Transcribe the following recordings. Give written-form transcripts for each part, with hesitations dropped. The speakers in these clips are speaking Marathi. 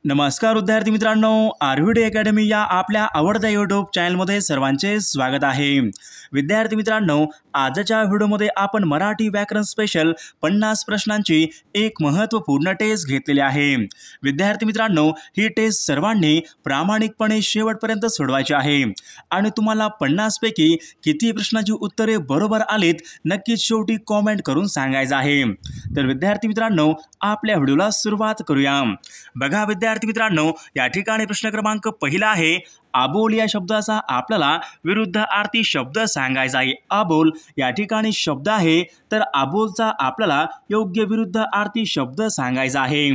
नमस्कार विद्यार्थी मित्रांनो, आरव्हीडी अकॅडमी या आपल्या आवडत्या यूट्यूब चॅनलमध्ये सर्वांचे स्वागत आहे। विद्यार्थी मित्रांनो, आजच्या व्हिडिओमध्ये आपण मराठी व्याकरण स्पेशल 50 प्रश्नांची एक महत्त्वपूर्ण टेस्ट घेतलेली आहे। विद्यार्थी मित्रांनो, ही टेस्ट सर्वांनी प्रामाणिकपणे शेवटपर्यंत सोडवायची आहे आणि तुम्हाला 50 पैकी किती प्रश्नांची उत्तरे बरोबर आलीत नक्कीच शेवटी कमेंट करून सांगायचं आहे। तर विद्यार्थी मित्रांनो, आपल्या व्हिडिओला सुरुवात करूया। बघा विद्यार्थी मित्रांनो, या ठिकाणी प्रश्न क्रमांक पहिला आहे, आबोल या शब्दाचा आपल्याला विरुद्धार्थी शब्द सांगायचा आहे। आबोल या ठिकाणी शब्द आहे, तर आबोलचा आपल्याला योग्य विरुद्धार्थी शब्द सांगायचा आहे।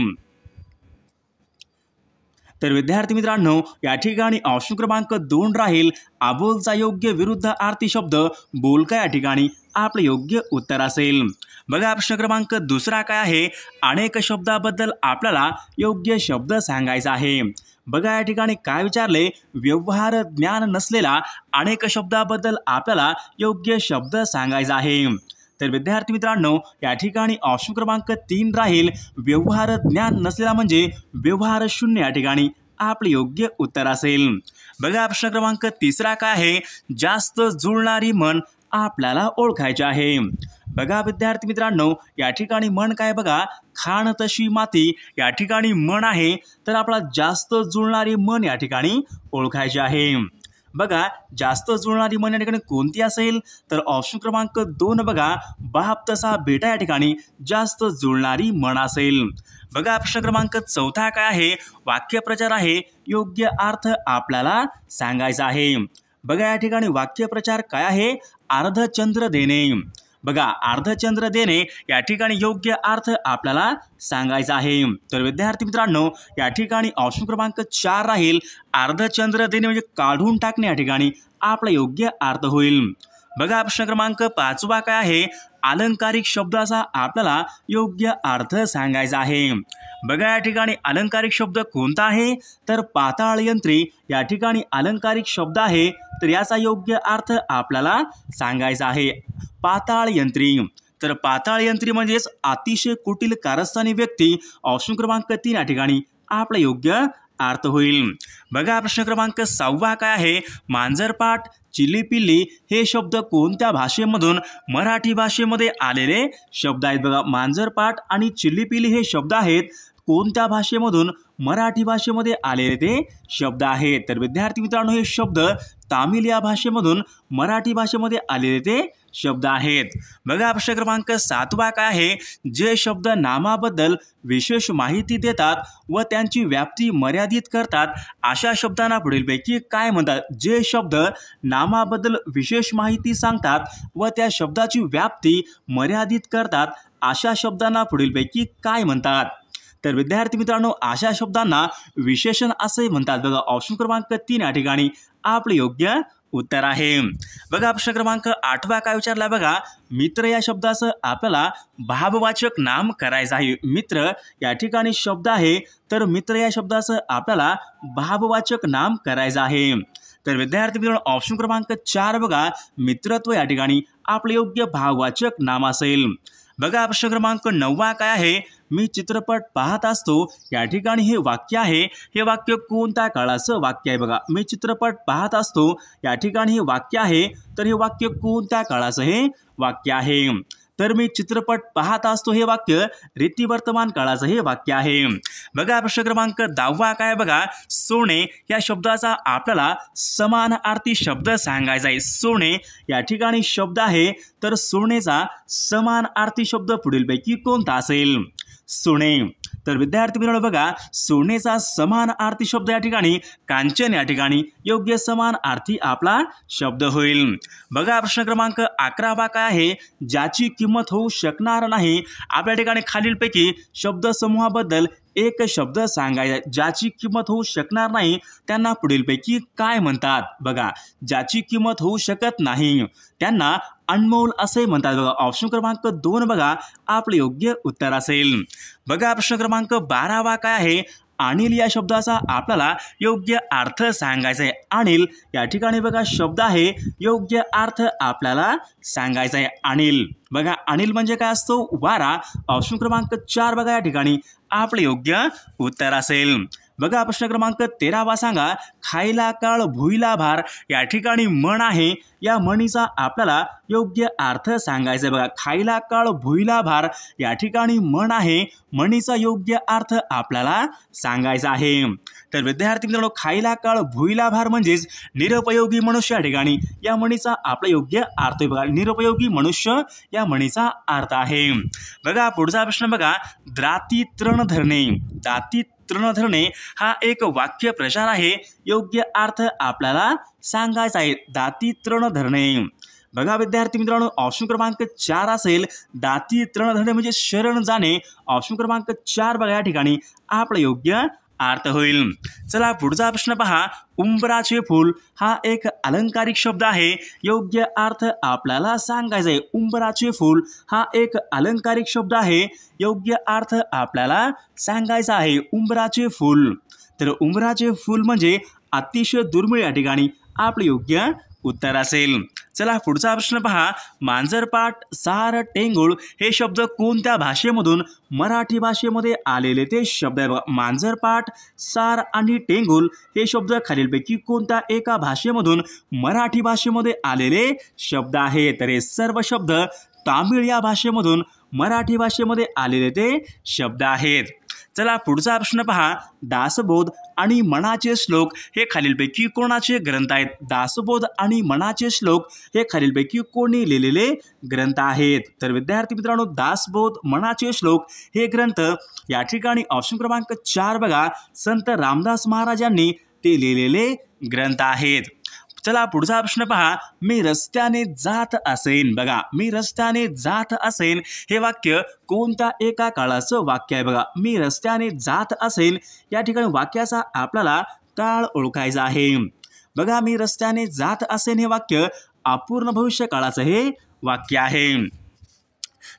तर विद्यार्थी मित्रांनो, या ठिकाणी ऑप्शन क्रमांक 2 राहील, आबोलचा योग्य विरुद्धार्थी शब्द बोलका या ठिकाणी आपले योग्य उत्तर असेल। बघा प्रश्न क्रमांक दुसरा काय आहे, अनेक शब्दाबद्दल आपल्याला योग्य शब्द सांगायचा आहे। बघा या ठिकाणी काय विचारले, व्यवहार ज्ञान नसलेला अनेक शब्दाबद्दल आपल्याला योग्य शब्द सांगायचा आहे। तर विद्यार्थी मित्रांनो, या ठिकाणी ऑप्शन क्रमांक 3 राहील, व्यवहार ज्ञान नसलेला म्हणजे व्यवहार शून्य या ठिकाणी आपले योग्य उत्तर असेल। बघा प्रश्न क्रमांक तिसरा काय आहे, जास्त जुळणारी म्हण आपल्याला ओळखायची आहे। बघा विद्यार्थी मित्रांनो, या ठिकाणी म्हण काय बघा, खाण तशी माती या ठिकाणी म्हण आहे, तर आपल्याला जास्त जुळणारी म्हण या ठिकाणी ओळखायची आहे। बघा जास्त जुळणारी म्हण या ठिकाणी कोणती असेल, तर ऑप्शन क्रमांक 2 बघा, बाप तसा बेटा या ठिकाणी जास्त जुळणारी म्हण असेल। बघा प्रश्न क्रमांक 4 काय आहे, वाक्यप्रचार आहे, योग्य अर्थ आपल्याला सांगायचा आहे। बघा या ठिकाणी वाक्यप्रचार काय आहे, अर्धचंद्र देणे। बघा अर्धचंद्र देणे या ठिकाणी योग्य अर्थ आपल्याला सांगायचा आहे। तर विद्यार्थी मित्रांनो, या ठिकाणी ऑप्शन क्रमांक 4 राहील, अर्धचंद्र देणे म्हणजे काढून टाकणे या ठिकाणी आपला योग्य अर्थ होईल। बघा प्रश्न क्रमांक 5 काय आहे, अलंकारिक शब्दाचा आपल्याला योग्य अर्थ सांगायचा आहे। बघा या ठिकाणी अलंकारिक शब्द कोणता आहे, तर पाताळ यंत्री या ठिकाणी अलंकारिक शब्द आहे, तर याचा योग्य अर्थ आपल्याला सांगायचा आहे। पाताळ यंत्री, तर पाताळ यंत्री म्हणजेच अतिशय कुटील कारस्थानी व्यक्ती, ऑप्शन क्रमांक 3 या ठिकाणी आपला योग्य अर्थ होईल। बघा प्रश्न क्रमांक 6 काय आहे, मांजरपाट चिलीपिल्ली हे शब्द कोणत्या भाषेमधून मराठी भाषेमध्ये आलेले शब्द आहेत। बघा मांजरपाट आणि चिलीपिल्ली हे शब्द आहेत, कोणत्या भाषेमधून मराठी भाषेमध्ये आलेले ते शब्द आहेत। तर विद्यार्थी मित्रांनो, हे शब्द तामिळ या भाषेमधून मराठी भाषेमध्ये आलेले ते शब्द आहेत। बघा प्रश्न क्रमांक 7 काय आहे, जे शब्द नामाबद्दल विशेष माहिती देतात व त्यांची व्याप्ती मर्यादित करतात अशा शब्दांना पुढीलपैकी काय म्हणतात। जे शब्द नामाबद्दल विशेष माहिती सांगतात व त्या शब्दाची व्याप्ती मर्यादित करतात अशा शब्दांना पुढीलपैकी काय म्हणतात। तर विद्यार्थी मित्रांनो, अशा शब्दांना विशेषण असे म्हणतात। बघा ऑप्शन क्रमांक 3 या ठिकाणी आपले योग्य उत्तर आहे। बघा प्रश्न क्रमांक 8 काय विचारला, बघा मित्र या शब्दाचं आपल्याला भाववाचक नाम करायचं आहे। मित्र या ठिकाणी शब्द आहे, तर मित्र या शब्दाचं आपल्याला भाववाचक नाम करायचं आहे। तर विद्यार्थी मित्रांनो, ऑप्शन क्रमांक 4 बघा, मित्रत्व या ठिकाणी आपले योग्य भाववाचक नाम असेल। बघा प्रश्न क्रमांक 9 काय आहे, मी चित्रपट पाहत असतो या ठिकाणी हे वाक्य आहे, हे वाक्य कोणत्या काळाचं वाक्य आहे। बघा मी चित्रपट पाहत असतो या ठिकाणी हे वाक्य आहे, तर हे वाक्य कोणत्या काळाचं हे वाक्य आहे। तर मी चित्रपट पाहत असतो हे वाक्य रीतिवर्तमान काळाचं हे वाक्य आहे। बघा प्रश्न क्रमांक 10 काय, बघा सोने या शब्दाचा आपल्याला समानार्थी शब्द सांगायचा आहे। सोने या ठिकाणी शब्द आहे, तर सोनेचा समानार्थी शब्द पुढीलपैकी कोणता असेल। सोने, तर विद्यार्थी मित्रांनो बघा सोनेचा समानार्थी शब्द या ठिकाणी कांचन या ठिकाणी योग्य समानार्थी आपला शब्द होईल। बघा प्रश्न क्रमांक 11 काय आहे, ज्याची किंमत होऊ शकणार नाही। आपल्या ठिकाणी खालीलपैकी शब्दसमूहाबद्दल एक शब्द सांगायचा, ज्याची किंमत होऊ शकणार नाही त्यांना पुढीलपैकी काय म्हणतात। बघा ज्याची किंमत होऊ शकत नाही त्यांना अनमोल असे म्हणतात। बघा ऑप्शन क्रमांक 2 बघा आपले योग्य उत्तर असेल। बघा प्रश्न क्रमांक 12 काय आहे, अनिल या शब्दाचा आपल्याला योग्य अर्थ सांगायचा आहे। अनिल या ठिकाणी बघा शब्द आहे, योग्य अर्थ आपल्याला सांगायचा आहे। अनिल, बघा अनिल म्हणजे काय असतो, वारा। ऑप्शन क्रमांक 4 बघा या ठिकाणी आपले योग्य उत्तर असेल। बघा प्रश्न क्रमांक 13 सांगा, खायला काळ भुईला भार या ठिकाणी म्हण आहे, या म्हणीचा आपल्याला योग्य अर्थ सांगायचा आहे। बघा खायला काळ भुईला भार या ठिकाणी म्हण आहे, म्हणीचा योग्य अर्थ आपल्याला सांगायचा आहे। तर विद्यार्थी मित्रांनो, खायला काळ भुईला भार म्हणजेच निरुपयोगी मनुष्य या ठिकाणी या म्हणीचा आपला योग्य अर्थ आहे। बघा निरुपयोगी मनुष्य या म्हणीचा अर्थ आहे। बघा पुढचा प्रश्न बघा, दाती तृण धरणे, दाती तृण धरणे हा एक वाक्य प्रचार आहे, योग्य अर्थ आपल्याला सांगायचा आहे। दाती तृण धरणे, बघा विद्यार्थी मित्रांनो ऑप्शन क्रमांक 4 असेल, दाती तृण धरणे म्हणजे शरण जाणे। ऑप्शन क्रमांक 4 बघा या ठिकाणी आपलं योग्य अर्थ होईल। चला पुढचा प्रश्न पहा, उंबराचे फूल हा एक अलंकारिक शब्द आहे, योग्य अर्थ आपल्याला सांगायचा आहे। उंबराचे फूल हा एक अलंकारिक शब्द आहे, योग्य अर्थ आपल्याला सांगायचा आहे। उंबराचे फूल, तर उंबराचे फूल म्हणजे अतिशय दुर्मिळ या ठिकाणी आपलं योग्य उत्तर असेल। चला पुढचा प्रश्न पहा, मांजरपाट, सार, टेंगुळ हे शब्द कोणत्या भाषेमधून मराठी भाषेमध्ये आलेले ते शब्द आहे। मांजरपाट, सार आणि टेंगुळ हे शब्द खालीलपैकी कोणत्या एका भाषेमधून मराठी भाषेमध्ये आलेले शब्द आहेत? तर हे सर्व शब्द तामिळ या भाषेमधून मराठी भाषेमध्ये आलेले ते शब्द आहेत। चला पुढचा प्रश्न पहा, दासबोध आणि मनाचे श्लोक हे खालीलपैकी कोणाचे ग्रंथ आहेत? दासबोध आणि मनाचे श्लोक हे खालीलपैकी कोणी लिहिलेले ग्रंथ आहेत? तर विद्यार्थी मित्रांनो, दासबोध मनाचे श्लोक हे ग्रंथ या ठिकाणी ऑप्शन क्रमांक 4 बघा, संत रामदास महाराजांनी ते लिहिलेले ग्रंथ आहेत। चला पुढचा प्रश्न पहा, मी रस्त्याने जात असेन, बघा मी रस्त्याने जात असेन हे वाक्य कोणत्या एका काळाचं वाक्य आहे? बघा मी रस्त्याने जात असेन या ठिकाणी वाक्याचा आपल्याला काळ ओळखायचा आहे। बघा मी रस्त्याने जात असेन हे वाक्य अपूर्ण भविष्य काळाचं हे वाक्य आहे।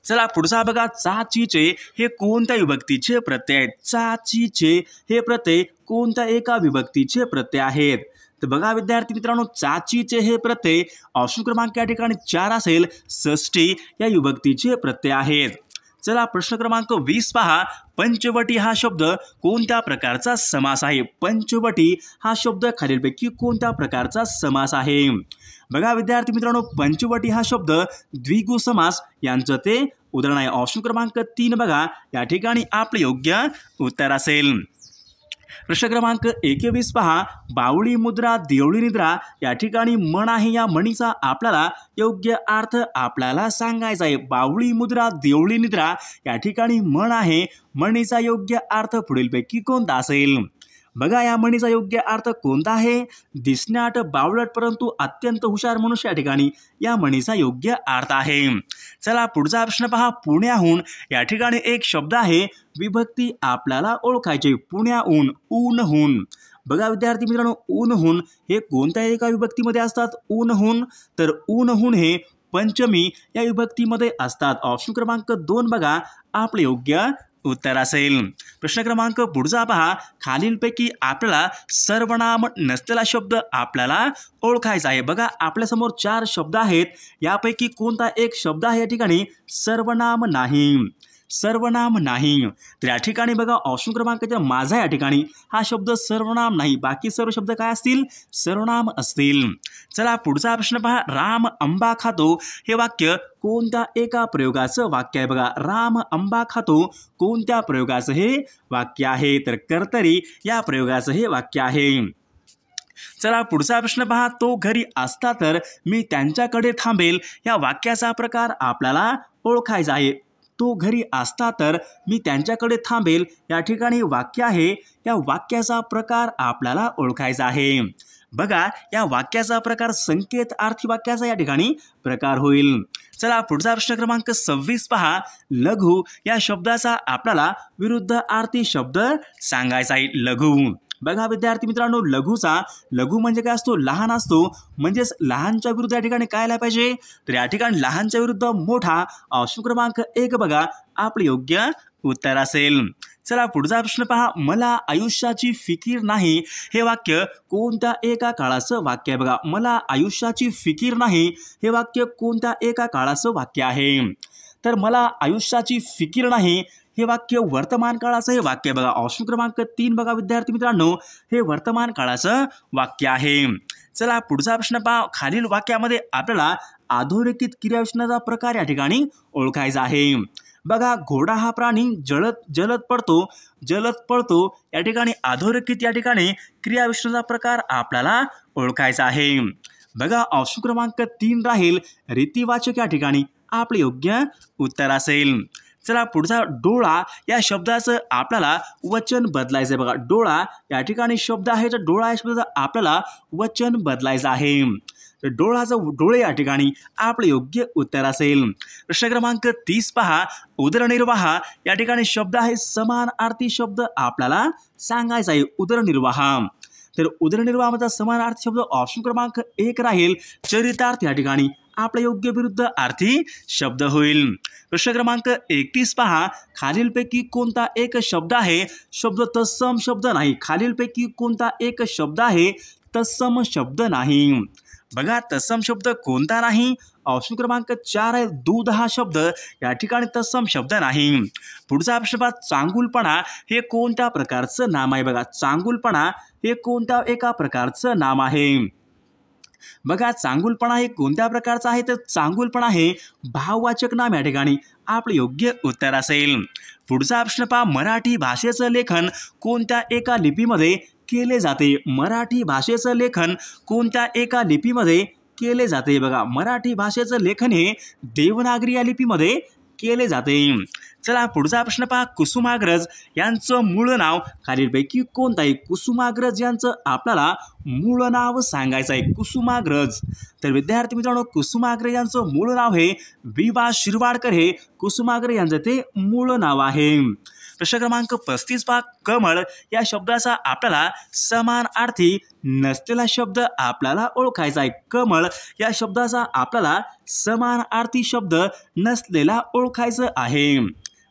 चला पुढचा बघा, चाचीचे हे कोणत्या विभक्तीचे प्रत्यय आहेत? चाचीचे हे प्रत्यय कोणत्या एका विभक्तीचे प्रत्यय आहेत? तर बघा विद्यार्थी मित्रांनो, चाचीचे हे प्रत्यय ऑप्शन क्रमांक या ठिकाणी 4 असेल, षष्ठी या विभक्तीचे प्रत्यय आहेत। चला प्रश्न क्रमांक 20 पहा, पंचवटी हा शब्द कोणत्या प्रकारचा समास आहे? पंचवटी हा शब्द खालीलपैकी कोणत्या प्रकारचा समास आहे? बघा विद्यार्थी मित्रांनो, पंचवटी हा शब्द द्विगु समास यांचं ते उदाहरण आहे। ऑप्शन क्रमांक 3 बघा या ठिकाणी आपलं योग्य उत्तर असेल। प्रश्न क्रमांक 21 पहा, बावळी मुद्रा देवळी निद्रा या ठिकाणी म्हण आहे, या म्हणीचा आपल्याला योग्य अर्थ आपल्याला सांगायचा आहे। बावळी मुद्रा देवळी निद्रा या ठिकाणी म्हण आहे, म्हणीचा योग्य अर्थ पुढीलपैकी कोणता असेल? बघा या म्हणीचा योग्य अर्थ कोणता आहे? दिसण्यात बावळट परंतु अत्यंत हुशार मनुष्य या ठिकाणी या म्हणीचा योग्य अर्थ आहे। चला पुढचा प्रश्न पहा, पुण्याहून या ठिकाणी एक शब्द आहे, विभक्ती आपल्याला ओळखायची। पुण्याहून, ऊनहून, बघा विद्यार्थी मित्रांनो, ऊनहून हे कोणत्या एका विभक्तीमध्ये असतात? ऊनहून, तर ऊनहून हे पंचमी या विभक्तीमध्ये असतात। ऑप्शन क्रमांक 2 बघा आपलं योग्य उत्तर असेल। प्रश्न क्रमांक पुढचा पहा, खालीलपैकी आपल्याला सर्वनाम नसलेला शब्द आपल्याला ओळखायचा आहे। बघा आपल्यासमोर 4 शब्द आहेत, यापैकी कोणता एक शब्द आहे या ठिकाणी सर्वनाम नाही? सर्वनाम नाही, तर या ठिकाणी बघा ऑप्शन क्रमांक माझा या ठिकाणी हा शब्द सर्वनाम नाही, बाकी सर्व शब्द काय असतील? सर्वनाम असतील। चला पुढचा प्रश्न पहा, राम आंबा खातो हे वाक्य कोणत्या एका प्रयोगाचं वाक्य आहे? बघा राम आंबा खातो कोणत्या प्रयोगाचं हे वाक्य आहे? तर कर्तरी या प्रयोगाचं हे वाक्य आहे। चला पुढचा प्रश्न पहा, तो घरी असता तर मी त्यांच्याकडे थांबेल या वाक्याचा प्रकार आपल्याला ओळखायचा आहे। तो घरी असता तर मी त्यांच्याकडे थांबेल या ठिकाणी वाक्य आहे, या वाक्याचा प्रकार आपल्याला ओळखायचा आहे। बघा या वाक्याचा प्रकार संकेत अर्थी वाक्याचा या ठिकाणी प्रकार होईल। चला पुढचा प्रश्न क्रमांक 26 पहा, लघु या शब्दाचा आपल्याला विरुद्ध अर्थी शब्द सांगायचा आहे। लघु, बघा विद्यार्थी मित्रांनो, लघु म्हणजे काय असतो? लहान असतो, म्हणजेच लहानच्या विरुद्ध या ठिकाणी काय आला पाहिजे? तर या ठिकाणी लहानच्या विरुद्ध मोठा, ऑप्शन क्रमांक 1 बघा आपलं योग्य उत्तर असेल। चला पुढचा प्रश्न पहा, मला आयुष्याची फिकीर नाही हे वाक्य कोणत्या एका काळाचं वाक्य आहे? बघा मला आयुष्याची फिकीर नाही हे वाक्य कोणत्या एका काळाचं वाक्य आहे? तर मला आयुष्याची फिकीर नाही हे वाक्य वर्तमान काळाचं हे वाक्य बघा. ऑप्शन क्रमांक 3 बघा विद्यार्थी मित्रांनो, हे वर्तमान काळाचं वाक्य आहे. चला पुढचा प्रश्न पहा. खालील वाक्यामध्ये आपल्याला अधोरेखित क्रियाविशेषणाचा प्रकार या ठिकाणी ओळखायचा आहे. बघा, घोडा हा प्राणी जलद पळतो या ठिकाणी अधोरेखित या ठिकाणी क्रियाविशेषणाचा प्रकार आपल्याला ओळखायचा आहे. बघा, ऑप्शन क्रमांक 3 राहील रीतिवाचक या ठिकाणी आपले योग्य उत्तर असेल. चला पुढचा डोळा या शब्दाचं आपल्याला वचन बदलायचं आहे. बघा, डोळा या ठिकाणी शब्द आहे, तर डोळा या शब्दाचं आपल्याला वचन बदलायचं आहे. तर डोळे या ठिकाणी आपले योग्य उत्तर असेल. प्रश्न क्रमांक 30 पहा. उदरनिर्वाह या ठिकाणी शब्द आहे, समानार्थी शब्द आपल्याला सांगायचा आहे. उदरनिर्वाह, तर उदरनिर्वाहाचा समानार्थी शब्द ऑप्शन क्रमांक 1 राहील चरितार्थ या ठिकाणी आपला योग्य विरुद्ध अर्थी शब्द होईल. प्रश्न क्रमांक 31 पहा. खालीलपैकी कोणता एक शब्द आहे शब्द तत्सम शब्द नाही. खालीलपैकी कोणता एक शब्द आहे तत्सम शब्द नाही. बघा, तत्सम शब्द कोणता नाही? ऑप्शन क्रमांक 4 आहे दूध हा शब्द या ठिकाणी तत्सम शब्द नाही. पुढचा प्रश्न पहा. चांगुलपणा हे कोणत्या प्रकारचं नाम आहे? बघा, चांगुलपणा हे कोणत्या एका प्रकारचं नाम आहे? बघा, चांगुलपणा हे कोणत्या प्रकारचं आहे? तर चांगुलपणा हे भाववाचक नाम या ठिकाणी आपले योग्य उत्तर असेल. पुढचा प्रश्न पहा. मराठी भाषेचं लेखन कोणत्या एका लिपीमध्ये केले जाते? मराठी भाषेचं लेखन कोणत्या एका लिपीमध्ये केले जाते? बघा, मराठी भाषेचं लेखन हे देवनागरी या लिपीमध्ये केले जाते. चला पुढचा प्रश्न पहा. कुसुमाग्रज यांचं मूळ नाव खालीलपैकी कोणतं आहे? कुसुमाग्रज यांचं आपल्याला मूळ नाव सांगायचं आहे. कुसुमाग्रज, तर विद्यार्थी मित्रांनो, कुसुमाग्रज यांचं मूळ नाव हे वि.वा. शिरवाडकर हे कुसुमाग्रज यांचं ते मूळ नाव आहे. प्रश्न क्रमांक 35 पहा. कमळ या शब्दाचा आपल्याला समानार्थी नसलेला शब्द आपल्याला ओळखायचा आहे. कमळ या शब्दाचा आपल्याला समानार्थी शब्द नसलेला ओळखायचं आहे.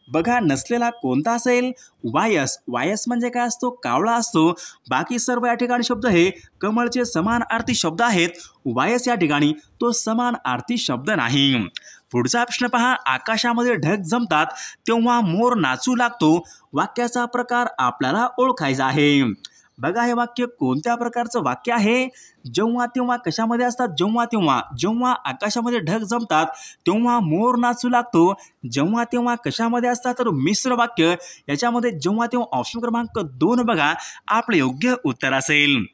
बघा, नसलेला कोणता असेल? वायस. वायस म्हणजे काय असतो? कावळा असतो. बाकी सर्व या ठिकाणी शब्द हे कमळचे समानार्थी शब्द आहेत. वायस या ठिकाणी तो समानार्थी शब्द नाही. पुढचा प्रश्न पहा. आकाशामध्ये ढग जमतात तेव्हा मोर नाचू लागतो. वाक्याचा प्रकार आपल्याला ओळखायचा आहे. बघा, हे वाक्य कोणत्या प्रकारचं वाक्य आहे? जेव्हा तेव्हा कशामध्ये असतात? जेव्हा आकाशामध्ये ढग जमतात तेव्हा मोर नाचू लागतो. जेव्हा तेव्हा कशामध्ये असतात? तर मिश्र वाक्य याच्यामध्ये जेव्हा तेव्हा ऑप्शन क्रमांक 2 बघा आपले योग्य उत्तर असेल.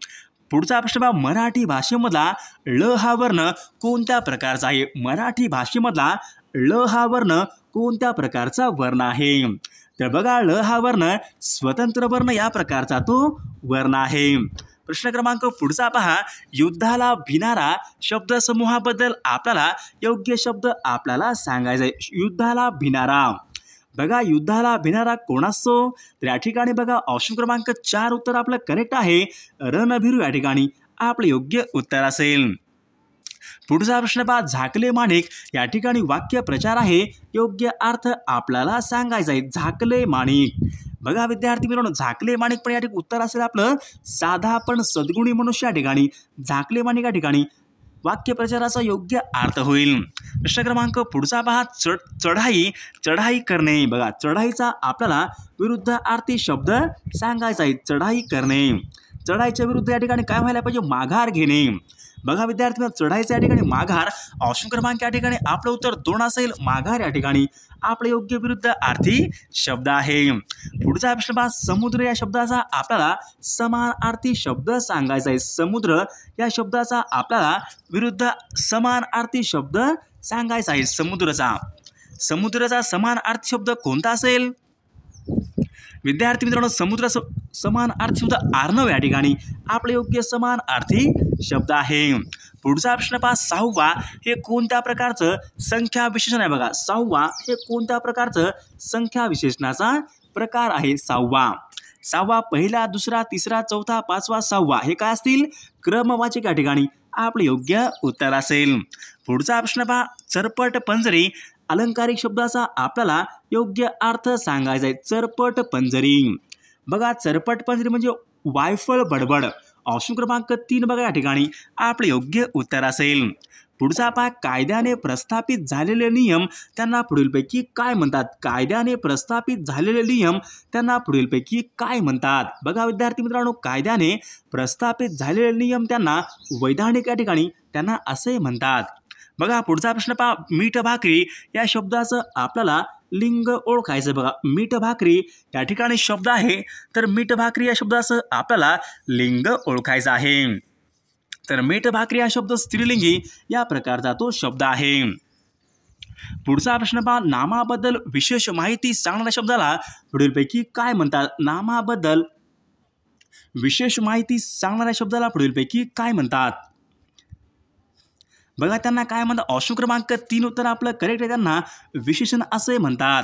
पुढचा प्रश्न पहा. मराठी भाषेमधला ळ हा वर्ण कोणत्या प्रकारचा आहे? मराठी भाषेमधला ळ हा वर्ण कोणत्या प्रकारचा वर्ण आहे? तर बघा, ळ हा वर्ण स्वतंत्र वर्ण या प्रकारचा तो वर्ण आहे. प्रश्न क्रमांक पुढचा पहा. युद्धाला भिणारा शब्दसमूहाबद्दल आपल्याला योग्य शब्द आपल्याला सांगायचा आहे. युद्धाला भिणारा. बघा, युद्धाला भिणारा कोण असतो? तर या ठिकाणी बघा ऑप्शन क्रमांक 4 उत्तर आपलं करेक्ट आहे. रणभिरू या ठिकाणी आपले योग्य उत्तर असेल. पुढचा प्रश्न पहा. झाकले माणिक या ठिकाणी वाक्य प्रचार आहे. योग्य अर्थ आपल्याला सांगायचा आहे. झाकले माणिक. बघा विद्यार्थी मित्रांनो, झाकले माणिक पण या ठिकाणी उत्तर असेल आपलं साधा पण सद्गुणी मनुष्य या ठिकाणी झाकले माणिक या ठिकाणी वाक्यप्रचाराचा योग्य अर्थ होईल. प्रश्न क्रमांक पुढचा पहा. चढाई करणे. बघा, चढाईचा आपल्याला विरुद्ध अर्थी शब्द सांगायचा आहे. चढाई करणे. चढाईच्या विरुद्ध या ठिकाणी काय व्हायला पाहिजे? माघार घेणे. बघा विद्यार्थी, चढाईचा या ठिकाणी माघार. ऑप्शन क्रमांक या ठिकाणी आपलं उत्तर 2 असेल. माघार या ठिकाणी आपले योग्य विरुद्ध अर्थी शब्द आहे. पुढचा प्रश्न पहा. समुद्र या शब्दाचा आपल्याला समानार्थी शब्द सांगायचा आहे. समुद्र या शब्दाचा आपल्याला विरुद्ध समानार्थी शब्द सांगायचा आहे. समुद्राचा समानार्थी शब्द कोणता असेल? विद्यार्थी मित्रांनो, समुद्र समानार्थी शब्द अर्णव या ठिकाणी आपले योग्य समानार्थी शब्द आहे. पुढचा प्रश्न पहा. 6वा हे कोणत्या प्रकारचं संख्या विशेषण आहे? बघा, 6वा हे कोणत्या प्रकारचं संख्या विशेषणाचा प्रकार आहे? 6वा पहिला, दुसरा, तिसरा, चौथा, 5वा, 6वा हे काय असतील? क्रमवाचक या ठिकाणी आपले योग्य उत्तर असेल. पुढचा प्रश्न पहा. चरपट पंजरी अलंकारिक शब्दाचा आपल्याला योग्य अर्थ सांगायचा आहे. चरपट पंजरी. बघा, चरपट पंजरी म्हणजे वायफळ बडबड. ऑप्शन क्रमांक 3 बघा या ठिकाणी आपले योग्य उत्तर असेल. पुढचा पहा, कायद्याने प्रस्थापित झालेले नियम त्यांना पुढीलपैकी काय म्हणतात? कायद्याने प्रस्थापित झालेले नियम त्यांना पुढीलपैकी काय म्हणतात? बघा विद्यार्थी मित्रांनो, कायद्याने प्रस्थापित झालेले नियम त्यांना वैधानिक या ठिकाणी त्यांना असे म्हणतात. बघा पुढचा प्रश्न पहा, मीठ भाकरी या शब्दाचं आपल्याला लिंग ओळखायचं. बघा मीठ भाकरी या ठिकाणी शब्द आहे, तर मीठ भाकरी या शब्दाचं आपल्याला लिंग ओळखायचं आहे. तर मीठ भाकरी हा शब्द स्त्रीलिंगी या प्रकारचा तो शब्द आहे. पुढचा प्रश्न पहा, नामाबद्दल विशेष माहिती सांगणाऱ्या शब्दाला पुढीलपैकी काय म्हणतात? नामाबद्दल विशेष माहिती सांगणाऱ्या शब्दाला पुढीलपैकी काय म्हणतात? बघा त्यांना काय म्हणतात? ऑप्शन क्रमांक 3 उत्तर आपलं करेक्ट आहे. त्यांना विशेषण असे म्हणतात.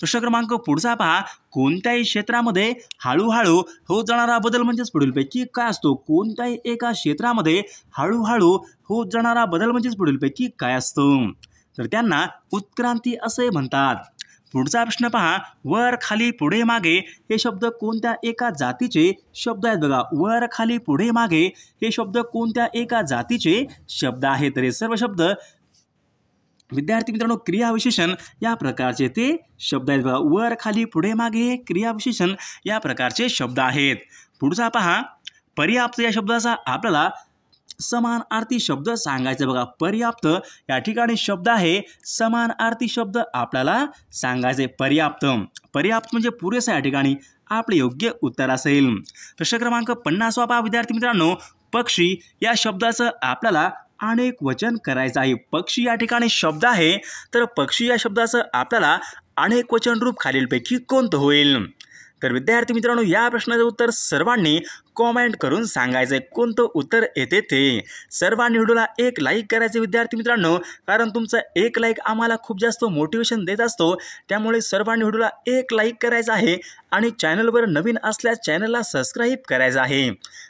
प्रश्न क्रमांक पुढचा पहा, कोणत्याही क्षेत्रामध्ये हळूहळू होत जाणारा बदल म्हणजेच पुढीलपैकी काय असतो? कोणत्याही एका क्षेत्रामध्ये हळूहळू होत जाणारा बदल म्हणजेच पुढीलपैकी काय असतो? तर त्यांना उत्क्रांती असे म्हणतात. पुढचा प्रश्न पहा, वर खाली पुढे मागे हे शब्द कोणत्या एका जातीचे शब्द आहेत? बघा वर खाली पुढे मागे हे शब्द कोणत्या एका जातीचे शब्द आहेत? तर हे सर्व शब्द विद्यार्थी मित्रांनो क्रियाविशेषण या प्रकारचे ते शब्द आहेत. बघा वर खाली पुढे मागे हे क्रियाविशेषण या प्रकारचे शब्द आहेत. पुढचा पहा, पर्याप्त या शब्दाचा आपल्याला समानार्थी शब्द सांगायचा. बघा पर्याप्त या ठिकाणी शब्द आहे, समानार्थी शब्द आपल्याला सांगायचे. पर्याप्त पर्याप्त म्हणजे पुरेसा या ठिकाणी आपले योग्य उत्तर असेल. प्रश्न क्रमांक 50 पहा विद्यार्थी मित्रांनो, पक्षी या शब्दाचं आपल्याला अनेक वचन करायचं आहे. पक्षी या ठिकाणी शब्द आहे, तर पक्षी या शब्दाचं आपल्याला अनेक वचन रूप खालीलपैकी कोणतं होईल? तर विद्यार्थी मित्रांनो या प्रश्नाचं उत्तर सर्वांनी कॉमेंट करून सांगायचं कोणतं उत्तर येते ते. सर्वांनी व्हिडिओला एक लाईक करायचे विद्यार्थी मित्रांनो, कारण तुमचं एक लाईक आम्हाला खूप जास्त मोटिवेशन देत असतो. त्यामुळे सर्वांनी व्हिडिओला एक लाईक करायचं आहे आणि चॅनलवर नवीन असल्यास चॅनलला सबस्क्राईब करायचं आहे,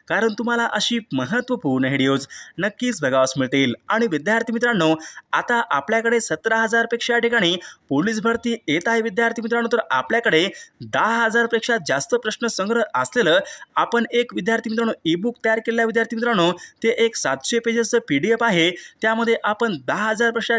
कारण तुम्हाला अशी महत्त्वपूर्ण व्हिडिओज नक्कीच बघावास मिळतील. आणि विद्यार्थी मित्रांनो आता आपल्याकडे 17,000 पेक्षा या ठिकाणी पोलीस भरती येत आहे विद्यार्थी मित्रांनो. तर आपल्याकडे 10,000 पेक्षा जास्त प्रश्न संग्रह असलेलं आपण एक विद्यार्थी मित्रांनो ई बुक तयार केलेलं आहे विद्यार्थी मित्रांनो. ते एक 700 पेजेसचं PDF आहे. त्यामध्ये आपण 10,000 पेक्षा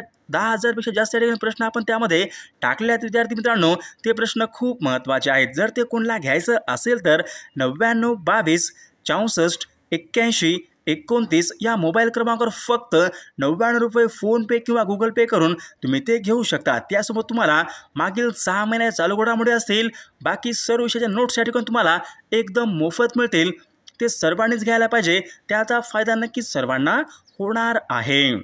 जास्त प्रश्न आपण त्यामध्ये टाकले आहेत विद्यार्थी मित्रांनो. ते प्रश्न खूप महत्त्वाचे आहेत. जर ते कोणाला घ्यायचं असेल तर 99 22 64 81 29 या मोबाईल क्रमांकावर फक्त 99 रुपये फोनपे किंवा गुगल पे करून तुम्ही ते घेऊ शकता. त्यासोबत तुम्हाला मागील 6 महिन्यात चालू घडामोडी असतील, बाकी सर्व विषयाच्या नोट्स या ठिकाणी तुम्हाला एकदम मोफत मिळतील. ते सर्वांनीच घ्यायला पाहिजे. त्याचा फायदा नक्कीच सर्वांना होणार आहे.